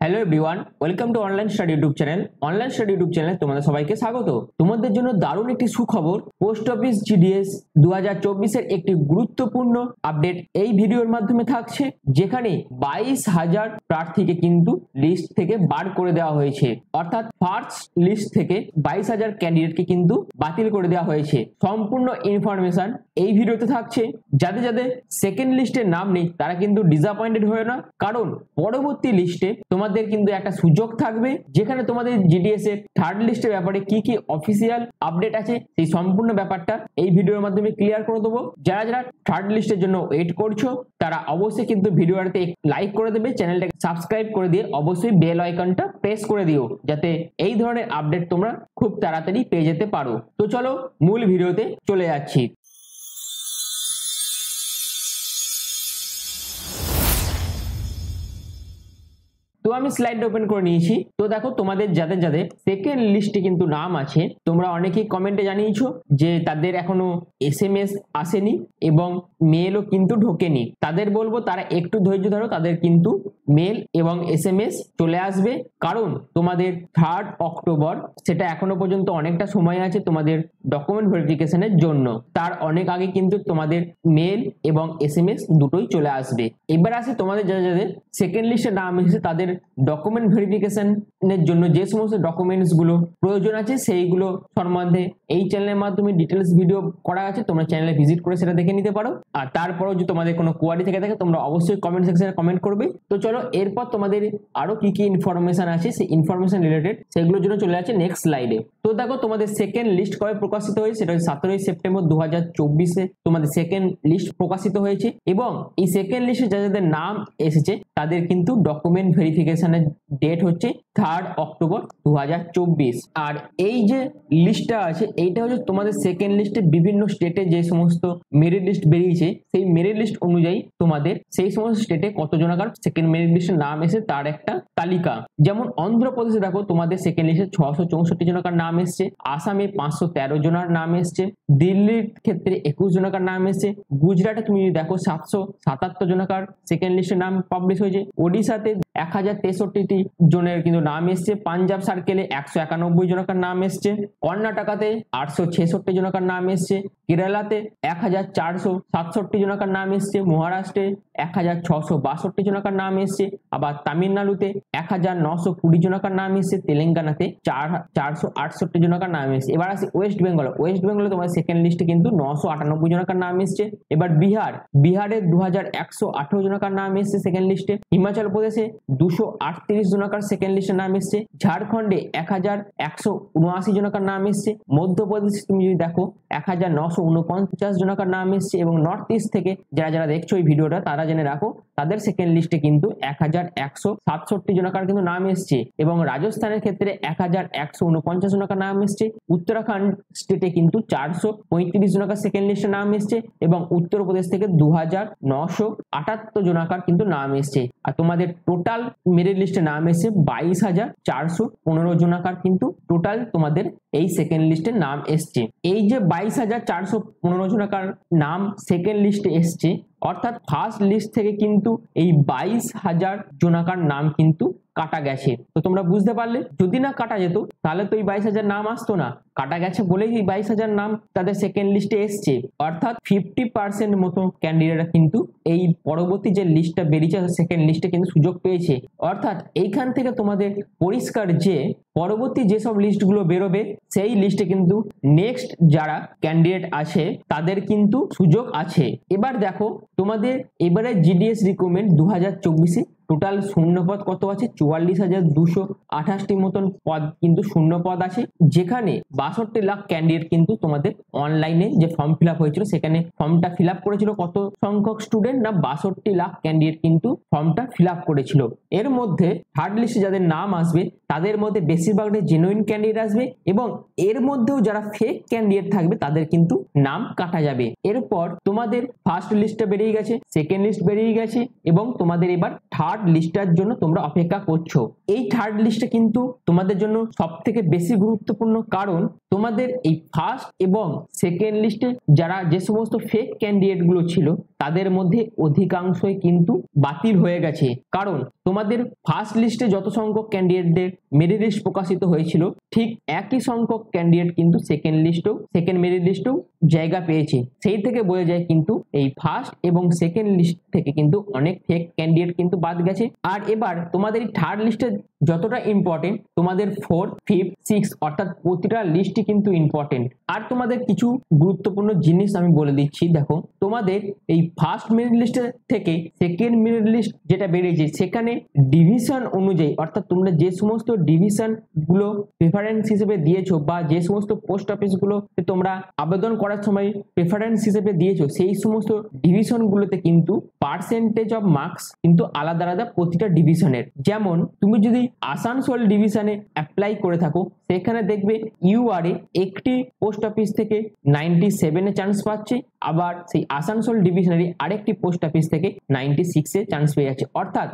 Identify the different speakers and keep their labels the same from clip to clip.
Speaker 1: Hello everyone, welcome to online study YouTube channel. Online study YouTube চ্যানেলে তোমাদের সবাইকে স্বাগত। তোমাদের জন্য দারুণ একটি সুখবর, পোস্ট অফিস জিডিএস 2024 এর একটি গুরুত্বপূর্ণ আপডেট এই ভিডিওর মাধ্যমে থাকছে, যেখানে 22,000 প্রার্থীকে কিন্তু লিস্ট থেকে বার করে দেওয়া হয়েছে। অর্থাৎ ফার্স্ট লিস্ট থেকে 22,000 ক্যান্ডিডেটকে কিন্তু বাতিল করে দেওয়া হয়েছে। সম্পূর্ণ ইনফরমেশন এই ভিডিওতে থাকছে। যাদের যাদের সেকেন্ড লিস্টের নাম নেই তারা কিন্তু ডিসঅ্যাপয়েন্টেড হয়ে না, কারণ পরবর্তী লিস্টে তোমাদের কিন্তু একটা সুযোগ থাকবে, যেখানে তোমাদের জিডিএস এর থার্ড লিস্টের ব্যাপারে কি কি অফিসিয়াল আপডেট আছে সেই সম্পূর্ণ ব্যাপারটা এই ভিডিওর মাধ্যমে ক্লিয়ার করে দেবো। যারা যারা থার্ড লিস্টের জন্য ওয়েট করছো তারা অবশ্যই কিন্তু ভিডিওটাতে লাইক করে দেবে, চ্যানেলটাকে সাবস্ক্রাইব করে দিয়ে অবশ্যই বেল আইকনটা প্রেস করে দিও, যাতে এই ধরনের আপডেট তোমরা খুব তাড়াতাড়ি পেয়ে যেতে পারো। তো চলো মূল ভিডিওতে চলে যাচ্ছি। তো আমি স্লাইড ওপেন করে নিয়েছি। তো দেখো, তোমাদের যাদের যাদের সেকেন্ড লিস্টে কিন্তু নাম আছে, তোমরা অনেকেই কমেন্টে জানিয়েছো যে তাদের এখনো এসএমএস আসেনি এবং মেলও কিন্তু ঢোকেনি। তাদের বলবো তারা একটু ধৈর্য ধরো, তাদের কিন্তু মেল এবং এসএমএস চলে আসবে, কারণ তোমাদের 3rd অক্টোবর, সেটা এখনো পর্যন্ত অনেকটা সময় আছে তোমাদের ডকুমেন্ট ভেরিফিকেশনের জন্য। তার অনেক আগে কিন্তু তোমাদের মেল এবং এসএমএস দুটোই চলে আসবে। এবার আসে তোমাদের যাদের সেকেন্ড লিস্টে নাম এসেছে তাদের ডকুমেন্ট ভেরিফিকেশনের জন্য যে সমস্ত ডকুমেন্টস গুলো প্রয়োজন আছে সেইগুলো সম্বন্ধে এই চ্যানেলের মাধ্যমে ডিটেলস ভিডিও করা আছে, তোমরা চ্যানেলে ভিজিট করে সেটা দেখে নিতে পারো। আর তারপরেও যদি তোমাদের কোনো কোয়ারি থেকে থাকে তোমরা অবশ্যই কমেন্ট সেকশনে কমেন্ট করবে। তো চলো, এরপর তোমাদের আরো কি কি ইনফরমেশন আছে সেই ইনফরমেশন রিলেটেড সেগুলোর জন্য চলে যাচ্ছে নেক্সট স্লাইডে। তো দেখো, তোমাদের সেকেন্ড লিস্ট কবে প্রকাশিত হয়েছে, সেটা 17 সেপ্টেম্বর 2024 তোমাদের সেকেন্ড লিস্ট প্রকাশিত হয়েছে, এবং এই সেকেন্ড লিস্টে যাদের নাম এসেছে তাদের কিন্তু ডকুমেন্ট ভেরিফিকেশনের ডেট হচ্ছে 3rd অক্টোবর 2024। আর এই যে লিস্টটা আছে এইটা হচ্ছে তোমাদের সেকেন্ড লিস্টে বিভিন্ন স্টেটে যে সমস্ত মেরিট লিস্ট বেরিয়েছে সেই মেরিট লিস্ট অনুযায়ী তোমাদের সেই সমস্ত স্টেটে কতজনাকার সেকেন্ড মেরিট লিস্টে নাম এসে তার একটা তালিকা। যেমন অন্ধ্রপ্রদেশে দেখো তোমাদের সেকেন্ড লিস্টে 664 জনাকার নাম এসছে, আসামে 513 জনের নাম এসছে, দিল্লির ক্ষেত্রে 21 জনাকার নাম এসছে, গুজরাটে তুমি দেখো 777 জনাকার সেকেন্ড লিস্টে নাম পাবলিশ হয়েছে, ওড়িশাতে 1063 জনের কিন্তু নাম এসছে, পাঞ্জাব সার্কেলে 191 জনকার নাম এসছে, কর্ণাটকাতে 866 জনকার নাম এসছে, কেরালাতে 1467 জনকার নাম এসছে, মহারাষ্ট্রে 1662 জনকার নাম এসছে, আবার তামিলনাড়ুতে 1920 জনকার নাম এসছে, তেলেঙ্গানাতে 468 জনকার নাম এসছে। এবার আসি ওয়েস্ট বেঙ্গল। ওয়েস্ট বেঙ্গলে তোমার সেকেন্ড লিস্টে কিন্তু 998 জনকার নাম এসছে। এবার বিহারে 2118 জনকার নাম এসছে সেকেন্ড লিস্টে, হিমাচল প্রদেশে 238 জনকার সেকেন্ড লিস্টে নাম এসছে, ঝাড়খণ্ডে 1179 জনকার নাম এসছে, মধ্যপ্রদেশে তুমি যদি দেখো 1949 জনকার নাম এসছে, এবং নর্থ ইস্ট থেকে যারা যারা দেখছো এই ভিডিওটা তারা জেনে রাখো তাদের সেকেন্ড লিস্টে কিন্তু 1167 জনকার কিন্তু নাম এসছে, এবং রাজস্থানের ক্ষেত্রে 1149 জনকার নাম এসছে, উত্তরাখণ্ড স্টেটে কিন্তু 435 জনকার সেকেন্ড লিস্টে নাম এসছে, এবং উত্তরপ্রদেশ থেকে 2978 জনকার কিন্তু নাম এসছে। আর তোমাদের টোটাল মেরিট লিস্টে নাম এসছে 22,415 জনাকার কিন্তু টোটাল তোমাদের এই সেকেন্ড লিস্টে নাম এসছে। এই যে 22,415 জনাকার নাম সেকেন্ড লিস্টে এসছে, অর্থাৎ ফার্স্ট লিস্ট থেকে কিন্তু এই 22,000 জনাকার নাম কিন্তু কাটা গেছে। তো তোমরা বুঝতে পারলে, যদি না কাটা যেত তাহলে তো এই 22,000 নাম আসতো না, কাটা গেছে বলেই এই 22,000 নাম তাদের সেকেন্ড লিস্টে এসছে। অর্থাৎ 50% মতো ক্যান্ডিডেটরা কিন্তু এই পরবর্তী যে লিস্টটা বেরিয়েছে সেকেন্ড লিস্টে কিন্তু সুযোগ পেয়েছে। অর্থাৎ এইখান থেকে তোমাদের পরিষ্কার যে পরবর্তী যেসব লিস্টগুলো বেরোবে সেই লিস্টে কিন্তু নেক্সট যারা ক্যান্ডিডেট আছে তাদের কিন্তু সুযোগ আছে। এবার দেখো, তোমাদের এবারে জিডিএস রিক্রুটমেন্ট 2024-এ টোটাল শূন্য পদ কত আছে? 44,228টি মতন পদ কিন্তু শূন্য পদ আছে, যেখানে 62 লাখ ক্যান্ডিডেট কিন্তু তোমাদের অনলাইনে যে ফর্ম ফিল আপ হয়েছিল সেখানে ফর্মটা ফিল আপ করেছিল কত সংখ্যক স্টুডেন্ট না 62 লাখ ক্যান্ডিডেট কিন্তু ফর্মটা ফিল আপ করেছিল। এর মধ্যে থার্ড লিস্টে যাদের নাম আসবে তাদের মধ্যে বেশিরভাগটাই জেনুইন ক্যান্ডিডেট আসবে, এবং এর মধ্যেও যারা ফেক ক্যান্ডিডেট থাকবে তাদের কিন্তু নাম কাটা যাবে। এরপর তোমাদের ফার্স্ট লিস্টটা বেরিয়ে গেছে, সেকেন্ড লিস্ট বেরিয়ে গেছে, এবং তোমাদের এবার থার্ড লিস্টের জন্য তোমরা অপেক্ষা করছো। এই থার্ড লিস্ট লিস্টে কিন্তু তোমাদের জন্য সব থেকে বেশি গুরুত্বপূর্ণ, কারণ তোমাদের এই ফার্স্ট এবং সেকেন্ড লিস্টে যারা যে সমস্ত ফেক ক্যান্ডিডেট গুলো ছিল তাদের মধ্যে অধিকাংশই কিন্তু বাতিল হয়ে গেছে। কারণ তোমাদের ফার্স্ট লিস্টে যত সংখ্যক ক্যান্ডিডেটদের মেরিট লিস্ট প্রকাশিত হয়েছিল ঠিক একই সংখ্যক ক্যান্ডিডেট কিন্তু সেকেন্ড মেরিট লিস্টেও জায়গা পেয়েছে। সেই থেকে বোঝা যায় কিন্তু এই ফার্স্ট এবং সেকেন্ড লিস্ট থেকে কিন্তু অনেক ফেক ক্যান্ডিডেট কিন্তু বাদ গেছে। আর এবার তোমাদের এই থার্ড লিস্টে যতটা ইম্পর্টেন্ট তোমাদের 4, 5, 6 অর্থাৎ প্রতিটা লিস্টই কিন্তু ইম্পর্টেন্ট। আর তোমাদের কিছু গুরুত্বপূর্ণ জিনিস আমি বলে দিচ্ছি। দেখো, তোমাদের এই ফার্স্ট মেরিট লিস্ট থেকে সেকেন্ড মেরিট লিস্ট যেটা বেরিয়েছে সেখানে ডিভিশন অনুযায়ী, অর্থাৎ তোমরা যে সমস্ত ডিভিশন গুলো প্রেফারেন্স হিসেবে দিয়েছো বা যে সমস্ত পোস্ট অফিস গুলো তোমরা আবেদন করার সময় প্রেফারেন্স হিসেবে দিয়েছো সেই সমস্ত ডিভিশন গুলোতে কিন্তু পার্সেন্টেজ অফ মার্কস কিন্তু আলাদা আলাদা প্রতিটা ডিভিশনের। যেমন তুমি যদি আসানসোল ডিভিশনে অ্যাপ্লাই করে থাকো সেখানে দেখবে ইউআরএ একটি পোস্ট অফিস থেকে 97 চান্স পাচ্ছে, আবার সেই আসানসোল ডিভিশনারি আরেকটি পোস্ট অফিস থেকে 96 চান্স পেয়ে যাচ্ছে। অর্থাৎ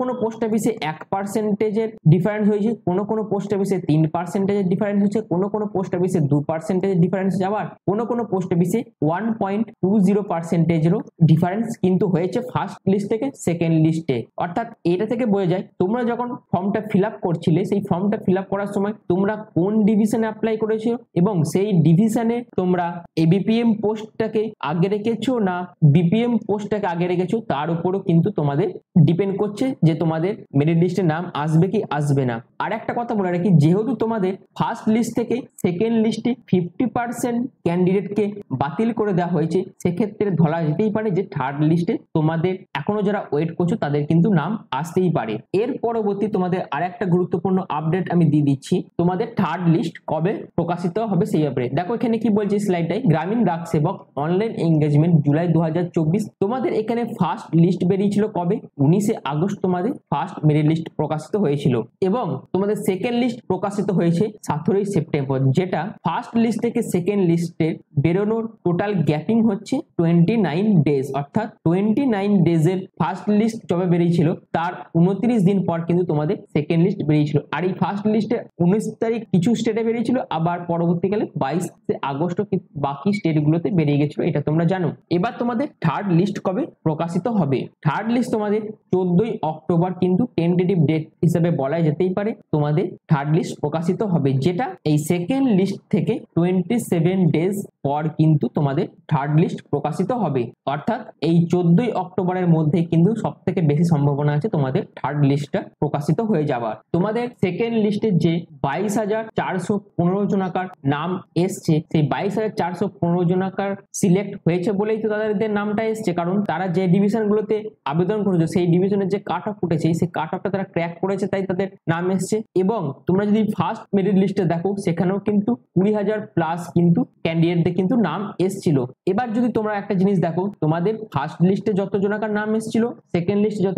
Speaker 1: কোনো পোস্ট অফিসে 1% ডিফারেন্স হয়েছে, কোনো পোস্ট অফিসে 3% ডিফারেন্স হচ্ছে, কোনো পোস্ট অফিসে 2% ডিফারেন্স, আবার কোনো পোস্ট অফিসে 1.20%-এরও ডিফারেন্স কিন্তু হয়েছে ফার্স্ট লিস্ট থেকে সেকেন্ড লিস্টে। অর্থাৎ এটা থেকে বোঝা যায় তোমরা যখন ফর্মটা ফিল আপ করছিলে সেই ফর্মটা ফিল আপ করার সময় তোমরা কোন ডিভিশনে অ্যাপ্লাই করেছো এবং সেই ডিভিশনে তোমরা এবিপিএম পোস্টটাকে আগে রেখেছো না বিপিএম পোস্টটাকে আগে রেখেছো তার উপরও কিন্তু তোমাদের ডিপেন্ড করছে যে তোমাদের মেরিট লিস্টে নাম আসবে কি আসবে না। আর একটা কথা বলে রাখি, যেহেতু তোমাদের ফার্স্ট লিস্ট থেকে সেকেন্ড লিস্টে 50% ক্যান্ডিডেটকে বাতিল করে দেওয়া হয়েছে, সেক্ষেত্রে ধরা যেতেই পারে যে থার্ড লিস্টে তোমাদের এখনো যারা ওয়েট করছো তাদের কিন্তু নাম আসতেই পারে। এর পরবর্তী তোমাদের আর একটা গুরুত্বপূর্ণ আপডেট আমি দিয়ে দিচ্ছি, তোমাদের থার্ড লিস্ট কবে প্রকাশিত হবে সেই ব্যাপারে। দেখো এখানে কি বলছে স্লাইডটাই, গ্রামীণ ডাক সেবক অনলাইন এঙ্গেজমেন্ট জুলাই 2024। তোমাদের এখানে ফার্স্ট লিস্ট বেরিয়েছিল কবে? 19 আগস্ট তোমাদের ফার্স্ট মেরিট লিস্ট প্রকাশিত হয়েছিল এবং তোমাদের সেকেন্ড লিস্ট প্রকাশিত হয়েছে 17 সেপ্টেম্বর, যেটা ফার্স্ট লিস্ট থেকে সেকেন্ড লিস্টের বেরোনোর টোটাল গ্যাপিং হচ্ছে 29 ডেজ। অর্থাৎ 29 ডেজের ফার্স্ট লিস্ট যবে বেরিয়েছিল তার 29 দিন পর কিন্তু তোমাদের সেকেন্ড লিস্ট বেরিয়েছিল। আর এই ফার্স্ট লিস্টে 19 তারিখ কিছু স্টেটে বেরিয়েছিল, আবার পরবর্তীকালে 22 আগস্ট বাকি স্টেটগুলোতে বেরিয়ে গেছিল, এটা তোমরা জানো। এবার তোমাদের থার্ড লিস্ট কবে প্রকাশিত হবে? থার্ড লিস্ট তোমাদের 14 অক্টোবর কিন্তু টেন্টেটিভ ডেট হিসেবে বলা যেতেই পারে তোমাদের থার্ড লিস্ট প্রকাশিত হবে, যেটা এই সেকেন্ড লিস্ট থেকে 27 ডেজ পর কিন্তু তোমাদের থার্ড লিস্ট প্রকাশিত হবে। অর্থাৎ এই 14 অক্টোবরের মধ্যে কিন্তু সব থেকে বেশি সম্ভাবনা আছে তোমাদের থার্ড লিস্টটা প্রকাশিত হয়ে যাবার। তোমাদের সেকেন্ড লিস্টে যে 22,415 জনাকার নাম এসছে, সেই 22,415 জনাকার সিলেক্ট হয়েছে বলেই তো তাদের নামটা এসছে, কারণ তারা যে ডিভিশন গুলোতে আবেদন করেছে সেই ডিভিশনের যে কাট অফ উঠেছে সেই কাট অফটা তারা ক্র্যাক করেছে, তাই তাদের নাম এসছে। এবং তোমরা যদি ফার্স্ট মেরিট লিস্টে দেখো সেখানেও কিন্তু 20,000 প্লাস কিন্তু ক্যান্ডিডেটদের কিন্তু নাম এসছিল। এবার যদি তোমরা একটা জিনিস দেখো, তোমাদের ফার্স্ট লিস্টে যত জনাকার নাম এসছিল সেকেন্ড লিস্টে যত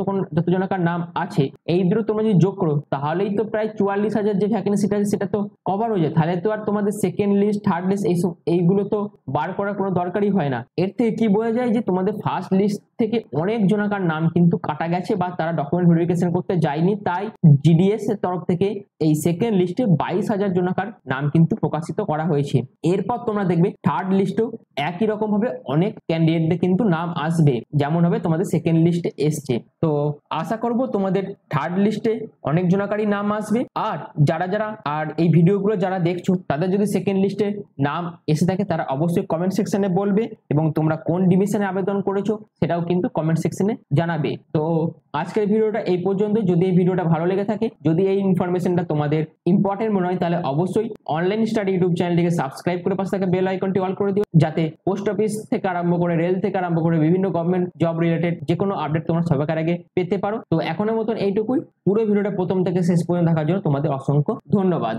Speaker 1: জনাকার নাম আছে এই দুটো তোমরা যদি যোগ করো তাহলেই তো প্রায় 44,000 যে ভ্যাকেন্সিটা আছে সেটা তো কভার হয়ে যায়। তাহলে তো আর তোমাদের সেকেন্ড লিস্ট থার্ড লিস্ট এইগুলো তো বার করার কোনো দরকারই হয় না। এর থেকে কি বোঝা যায় যে তোমাদের ফার্স্ট লিস্ট থেকে অনেক জনাকার নাম কিন্তু কাটা গেছে বা তারা ডকুমেন্ট ভেরিফিকেশন করতে যায়নি, তাই জিডিএস এর তরফ থেকে এই সেকেন্ড লিস্টে 22,000 জনাকার নাম কিন্তু প্রকাশিত করা হয়েছে। এরপর তোমরা দেখবে থার্ড লিস্টেও একই রকম ভাবে অনেক ক্যান্ডিডেটদের কিন্তু নাম আসবে, যেমন হবে তোমাদের সেকেন্ড লিস্টে এসছে। তো আশা করব তোমাদের থার্ড লিস্টে অনেক জনাকারই নাম আসবে। আর যারা আর এই ভিডিওগুলো যারা দেখছো তাদের যদি সেকেন্ড লিস্টে নাম এসে থাকে তারা অবশ্যই কমেন্ট সেকশনে বলবে এবং তোমরা কোন ডিভিশনে আবেদন করেছো সেটাও কিন্তু কমেন্ট সেকশনে জানাবে। তো আজকের ভিডিওটা এই পর্যন্ত। যদি এই ভিডিওটা ভালো লেগে থাকে, যদি এই ইনফরমেশনটা তোমাদের ইম্পর্টেন্ট মনে হয়, তাহলে অবশ্যই অনলাইন স্টাডি ইউটিউব চ্যানেলটিকে সাবস্ক্রাইব করে পাশে থাকা বেল আইকনটি অল করে দিও, যাতে পোস্ট অফিস থেকে আরম্ভ করে রেল থেকে আরম্ভ করে বিভিন্ন গভর্নমেন্ট জব রিলেটেড যে কোনো আপডেট তোমরা সবার আগে পেতে পারো। তো এখনের মতন এইটুকুই। পুরো ভিডিওটা প্রথম থেকে শেষ পর্যন্ত দেখার জন্য তোমাদের অসংখ্য ধন্যবাদ।